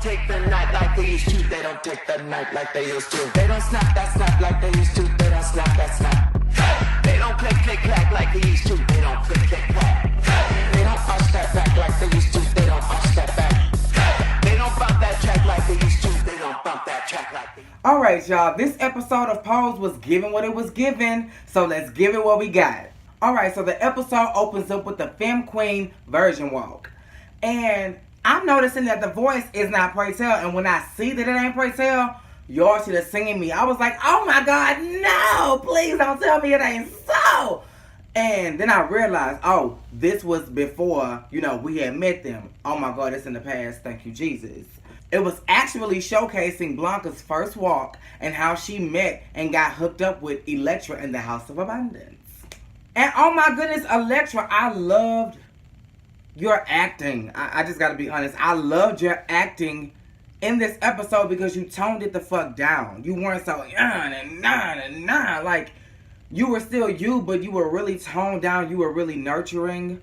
take the night like they used to. They don't take the night like they used to. They don't snap that snap like they used to. They don't snap that snap. Hey! They don't click click clack like they used to. They don't click click clack. Hey! They don't push that back like they used to. They don't push that back. Hey! They don't bump that track like they used to. They don't bump that track like they used to. Alright, y'all. This episode of Pose was given what it was given. So let's give it what we got. Alright, so the episode opens up with the Femme Queen version walk. And I'm noticing that the voice is not Pray Tell. And when I see that it ain't Pray Tell, y'all should have singing me. I was like, oh my God, no, please don't tell me it ain't so. And then I realized, oh, this was before, we had met them. Oh my God, it's in the past. Thank you, Jesus. It was actually showcasing Blanca's first walk and how she met and got hooked up with Elektra in the House of Abundance. And oh my goodness, Elektra, I loved your acting. I just gotta be honest. I loved your acting in this episode because you toned it the fuck down. You weren't so like you were still you, but you were really toned down. You were really nurturing.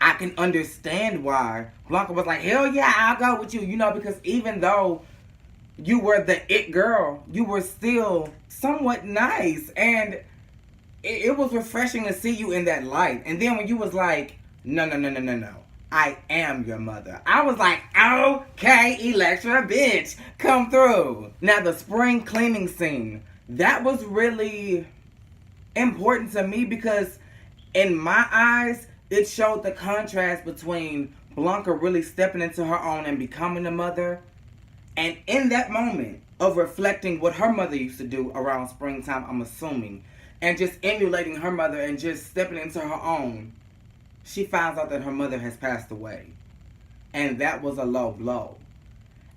I can understand why Blanca was like, hell yeah, I'll go with you. Because even though you were the it girl, you were still somewhat nice. And it was refreshing to see you in that light. And then when you was like, no, I am your mother, I was like, okay, Elektra, bitch, come through. Now, the spring cleaning scene, that was really important to me because in my eyes, it showed the contrast between Blanca really stepping into her own and becoming a mother. And in that moment of reflecting what her mother used to do around springtime, I'm assuming, and just emulating her mother and just stepping into her own, she finds out that her mother has passed away. And that was a low blow.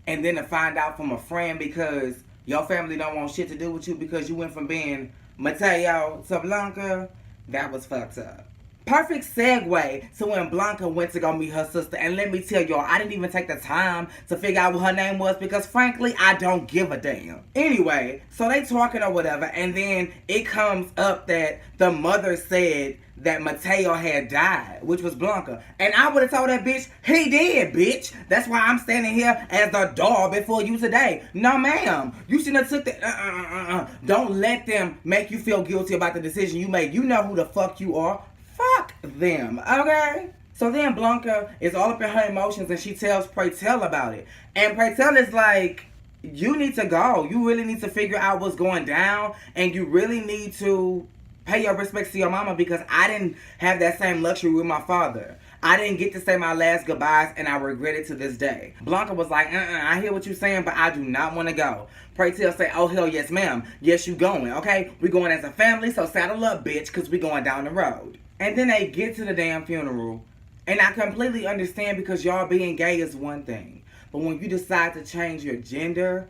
And then to find out from a friend because your family don't want shit to do with you because you went from being Mateo to Blanca, that was fucked up. Perfect segue to when Blanca went to go meet her sister. And let me tell y'all, I didn't even take the time to figure out what her name was because frankly, I don't give a damn. Anyway, so they talking or whatever, and then it comes up that the mother said that Mateo had died, which was Blanca. And I would have told that bitch, he did, bitch. That's why I'm standing here as the doll before you today. No, ma'am. You shouldn't have took the, Don't let them make you feel guilty about the decision you made. You know who the fuck you are. Fuck them, okay? So then Blanca is all up in her emotions and she tells Pray Tell about it. And Pray Tell is like, you need to go. You really need to figure out what's going down. And you really need to pay your respects to your mama because I didn't have that same luxury with my father. I didn't get to say my last goodbyes and I regret it to this day. Blanca was like, I hear what you're saying, but I do not want to go. Pray Tell say, oh hell yes ma'am. Yes, you going, okay? We going as a family, so saddle up, bitch, because we going down the road. And then they get to the damn funeral. And I completely understand because y'all being gay is one thing. But when you decide to change your gender,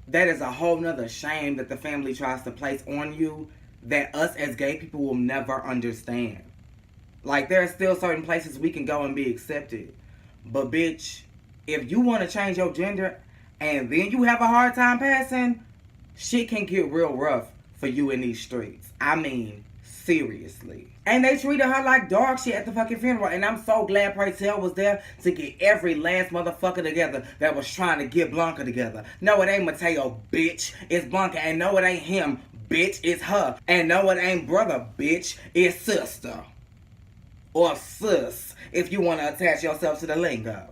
that is a whole nother shame that the family tries to place on you that us as gay people will never understand. Like, there are still certain places we can go and be accepted. But bitch, if you want to change your gender and then you have a hard time passing, shit can get real rough for you in these streets. I mean, seriously. And they treated her like dog shit at the fucking funeral. And I'm so glad Pray Tell was there to get every last motherfucker together that was trying to get Blanca together. No, it ain't Mateo, bitch. It's Blanca. And no, it ain't him, bitch. It's her. And no, it ain't brother, bitch. It's sister. Or sis, if you want to attach yourself to the lingo.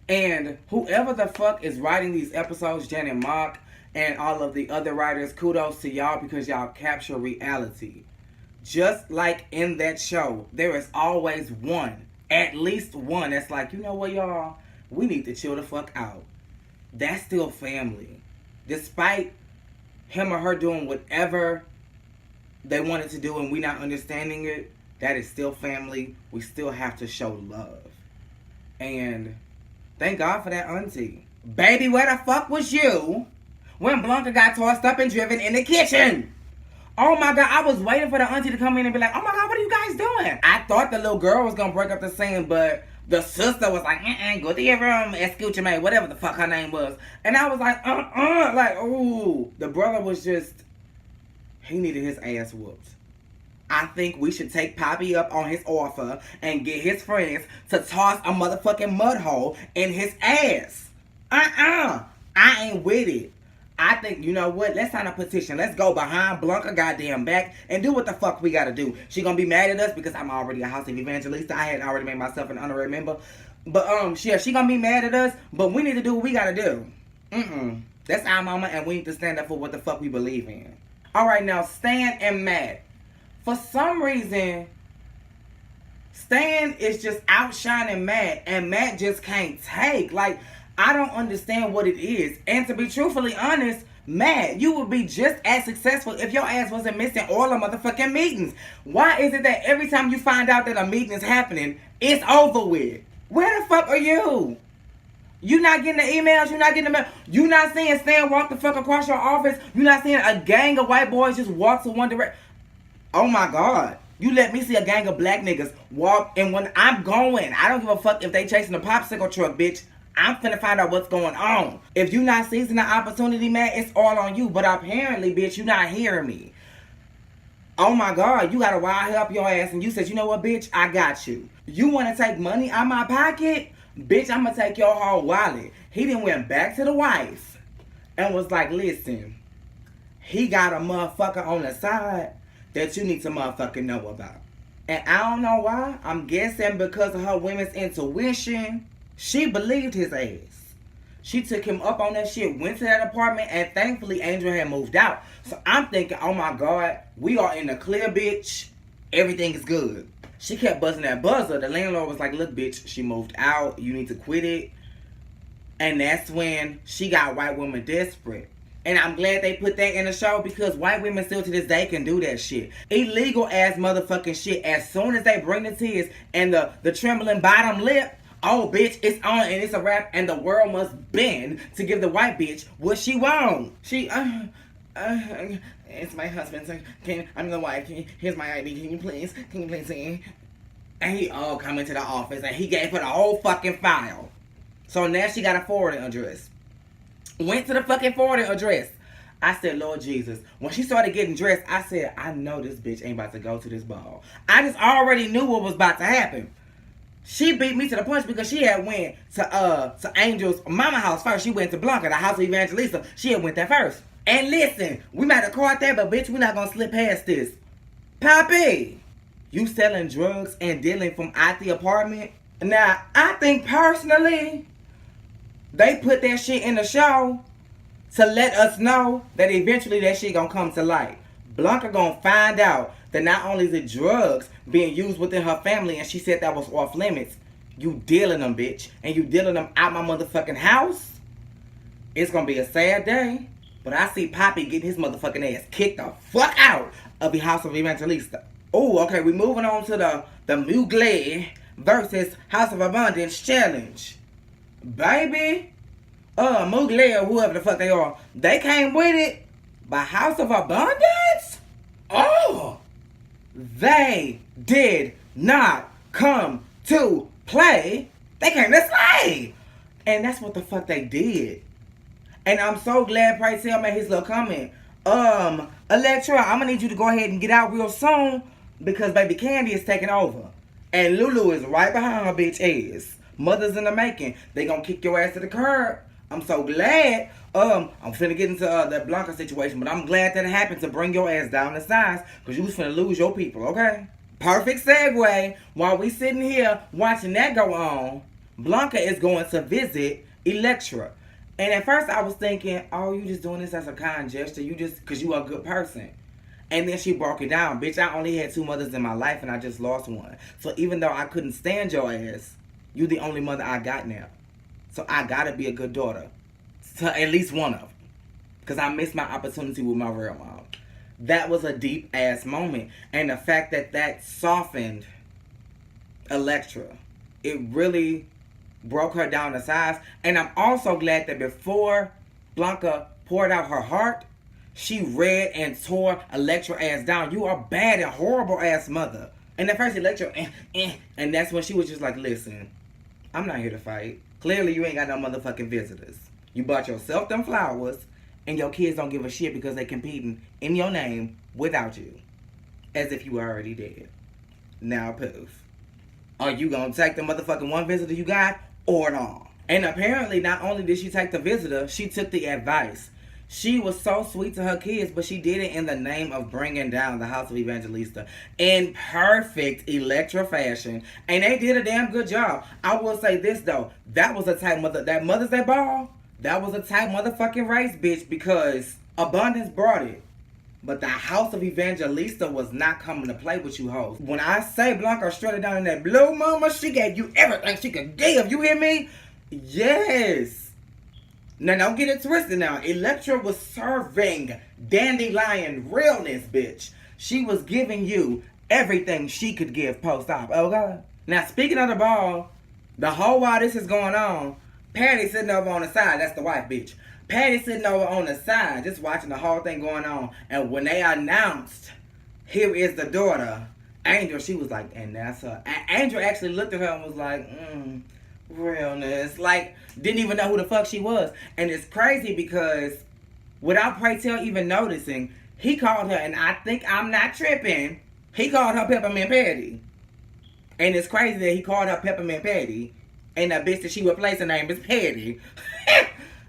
And whoever the fuck is writing these episodes, Janet Mock and all of the other writers, kudos to y'all because y'all capture reality. Just like in that show, there is always one, at least one, that's like, you know what, y'all? We need to chill the fuck out. That's still family. Despite him or her doing whatever they wanted to do and we not understanding it, that is still family. We still have to show love. And thank God for that auntie. Baby, where the fuck was you when Blanca got tossed up and driven in the kitchen? Oh my God, I was waiting for the auntie to come in and be like, oh my God, what are you guys doing? I thought the little girl was going to break up the scene, but the sister was like, go to your room, escúchame, whatever the fuck her name was. And I was like, like, ooh. The brother was just, he needed his ass whooped. I think we should take Poppy up on his offer and get his friends to toss a motherfucking mud hole in his ass. I ain't with it. I think, you know what? Let's sign a petition. Let's go behind Blanca goddamn back and do what the fuck we gotta do. She gonna be mad at us because I'm already a House of Evangelista. I had already made myself an honorary member. But, she gonna be mad at us, but we need to do what we gotta do. That's our mama, and we need to stand up for what the fuck we believe in. Alright, now, Stan and Matt. For some reason, Stan is just outshining Matt, and Matt just can't take. Like, I don't understand what it is. And to be truthfully honest, Matt, you would be just as successful if your ass wasn't missing all the motherfucking meetings. Why is it that every time you find out that a meeting is happening, it's over with? Where the fuck are you? You not getting the emails, you not getting the mail. You not seeing Stan walk the fuck across your office. You not seeing a gang of white boys just walk to one direction. Oh my God. You let me see a gang of black niggas walk, and when I'm going, I don't give a fuck if they chasing a popsicle truck, bitch. I'm finna find out what's going on. If you not seizing the opportunity, man, it's all on you. But apparently, bitch, you not hearing me. Oh my God, you gotta wire up your ass, and you said, you know what, bitch, I got you. You wanna take money out my pocket? Bitch, I'm gonna take your whole wallet. He then went back to the wife and was like, listen, he got a motherfucker on the side that you need to motherfucking know about. And I don't know why. I'm guessing because of her women's intuition. She believed his ass. She took him up on that shit, went to that apartment, and thankfully Angel had moved out. So I'm thinking, oh my God, we are in the clear, bitch. Everything is good. She kept buzzing that buzzer. The landlord was like, look, bitch, she moved out. You need to quit it. And that's when she got white women desperate. And I'm glad they put that in the show because white women still to this day can do that shit. Illegal ass motherfucking shit. As soon as they bring the tears and the trembling bottom lip, oh, bitch, it's on and it's a wrap, and the world must bend to give the white bitch what she wants. She, it's my husband. So I'm the wife. Here's my ID. Can you please see? And he come into the office, and he gave her the whole fucking file. So now she got a forwarding address. Went to the fucking forwarding address. I said, Lord Jesus. When she started getting dressed, I said, I know this bitch ain't about to go to this ball. I just already knew what was about to happen. She beat me to the punch because she had went to Angel's mama house first. She went to Blanca, the House of Evangelista. She had went there first. And listen, we might have caught that, but bitch, we're not going to slip past this. Poppy, you selling drugs and dealing from out the apartment? Now, I think personally, they put that shit in the show to let us know that eventually that shit going to come to light. Blanca going to find out that not only is it drugs being used within her family, and she said that was off limits, you dealing them, bitch. And you dealing them out my motherfucking house. It's going to be a sad day. But I see Poppy getting his motherfucking ass kicked the fuck out of the House of Evangelista. Oh, okay, we moving on to the Mugler versus House of Abundance challenge. Baby, Mugler, whoever the fuck they are, they came with it. But House of Abundance? Oh, they did not come to play. They came to slay. And that's what the fuck they did. And I'm so glad Price Hill made his little comment. Elektra, I'm gonna need you to go ahead and get out real soon because baby Candy is taking over. And Lulu is right behind her bitch ass. Mother's in the making. They gonna kick your ass to the curb. I'm so glad. I'm finna get into that Blanca situation, but I'm glad that it happened to bring your ass down to size because you was finna lose your people, okay? Perfect segue. While we sitting here watching that go on, Blanca is going to visit Elektra. And at first I was thinking, oh, you just doing this as a kind gesture. You just, because you are a good person. And then she broke it down. Bitch, I only had 2 mothers in my life and I just lost one. So even though I couldn't stand your ass, you the only mother I got now. So I got to be a good daughter. To at least one of them. Because I missed my opportunity with my real mom. That was a deep ass moment. And the fact that that softened Elektra. It really broke her down to size. And I'm also glad that before Blanca poured out her heart, she read and tore Elektra ass down. You are bad and horrible ass mother. And at first Elektra, and that's when she was just like, listen, I'm not here to fight. Clearly you ain't got no motherfucking visitors. You bought yourself them flowers, and your kids don't give a shit because they competing in your name without you. as if you were already dead. Now, poof. Are you gonna take the motherfucking one visitor you got or not? And apparently, not only did she take the visitor, she took the advice. She was so sweet to her kids, but she did it in the name of bringing down the House of Evangelista in perfect Elektra fashion. And they did a damn good job. I will say this, though. That was a tight that Mother's Day ball, that was a tight motherfucking race, bitch, because abundance brought it. But the House of Evangelista was not coming to play with you hoes. When I say Blanca strutted down in that blue, mama, she gave you everything she could give. You hear me? Yes. Now, don't get it twisted now. Elektra was serving dandelion realness, bitch. She was giving you everything she could give post-op, okay? Now, speaking of the ball, the whole while this is going on, Patty sitting over on the side. That's the wife, bitch. Patty sitting over on the side, just watching the whole thing going on. And when they announced, here is the daughter, Angel, she was like, and that's her. And Angel actually looked at her and was like, realness. Like, didn't even know who the fuck she was. And it's crazy because without Pray Tell even noticing, he called her, and I think I'm not tripping, he called her Peppermint Patty. And it's crazy that he called her Peppermint Patty, and the bitch that she replaced her name is Patty.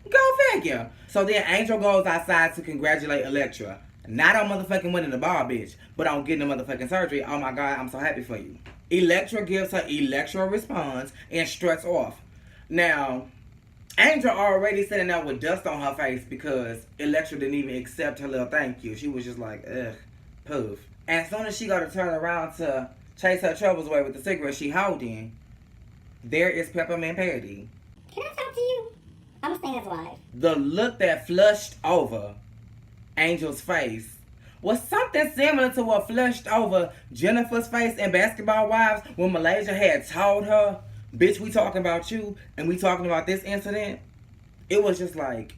Go figure. So then Angel goes outside to congratulate Elektra. Not on motherfucking winning the ball, bitch, but on getting the motherfucking surgery. Oh my God, I'm so happy for you. Elektra gives her Elektra response and struts off. Now, Angel already sitting there with dust on her face because Elektra didn't even accept her little thank you. She was just like, ugh, poof. And as soon as she got to turn around to chase her troubles away with the cigarette she holding, there is Peppermint Patty. Can I talk to you? I'm a stand wife. The look that flushed over Angel's face was something similar to what flushed over Jennifer's face in Basketball Wives when Malaysia had told her, bitch, we talking about you and we talking about this incident. It was just like,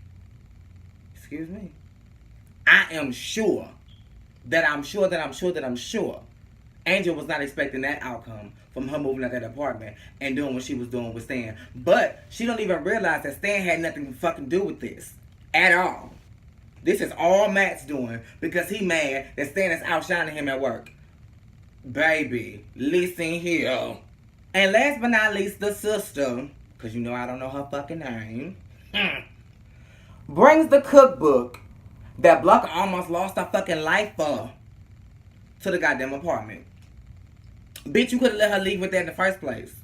excuse me. I am sure that I'm sure that I'm sure that I'm sure Angel was not expecting that outcome from her moving out that apartment and doing what she was doing with Stan. But she don't even realize that Stan had nothing to fucking do with this at all. This is all Matt's doing because he mad that Stan is outshining him at work. Baby, listen here. And last but not least, the sister, because you know I don't know her fucking name, brings the cookbook that Blanca almost lost her fucking life for to the goddamn apartment. Bitch, you could have let her leave with that in the first place.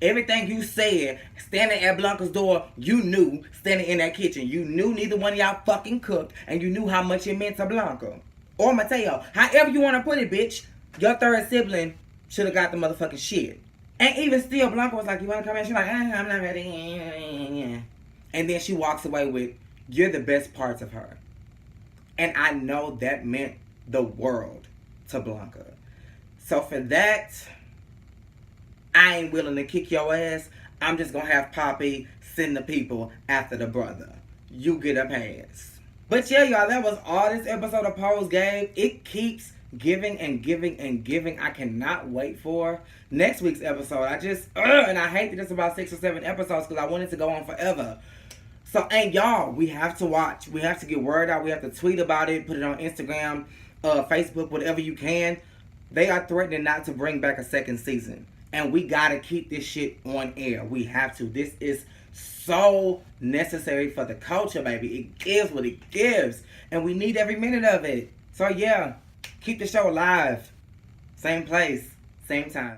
Everything you said, standing at Blanca's door, you knew, standing in that kitchen. You knew neither one of y'all fucking cooked, and you knew how much it meant to Blanca. Or Mateo. However you want to put it, bitch. Your third sibling should have got the motherfucking shit. And even still, Blanca was like, you want to come in? She's like, I'm not ready. And then she walks away with, you're the best parts of her. And I know that meant the world to Blanca. So for that, I ain't willing to kick your ass. I'm just going to have Poppy send the people after the brother. You get a pass. But yeah, y'all, that was all this episode of Pose gave. It keeps giving and giving and giving. I cannot wait for next week's episode. And I hate that it's about 6 or 7 episodes because I want it to go on forever. So, and y'all, we have to watch. We have to get word out. We have to tweet about it, put it on Instagram, Facebook, whatever you can. They are threatening not to bring back a second season. And we got to keep this shit on air. We have to. This is so necessary for the culture, baby. It gives what it gives. And we need every minute of it. So, yeah, keep the show alive. Same place, same time.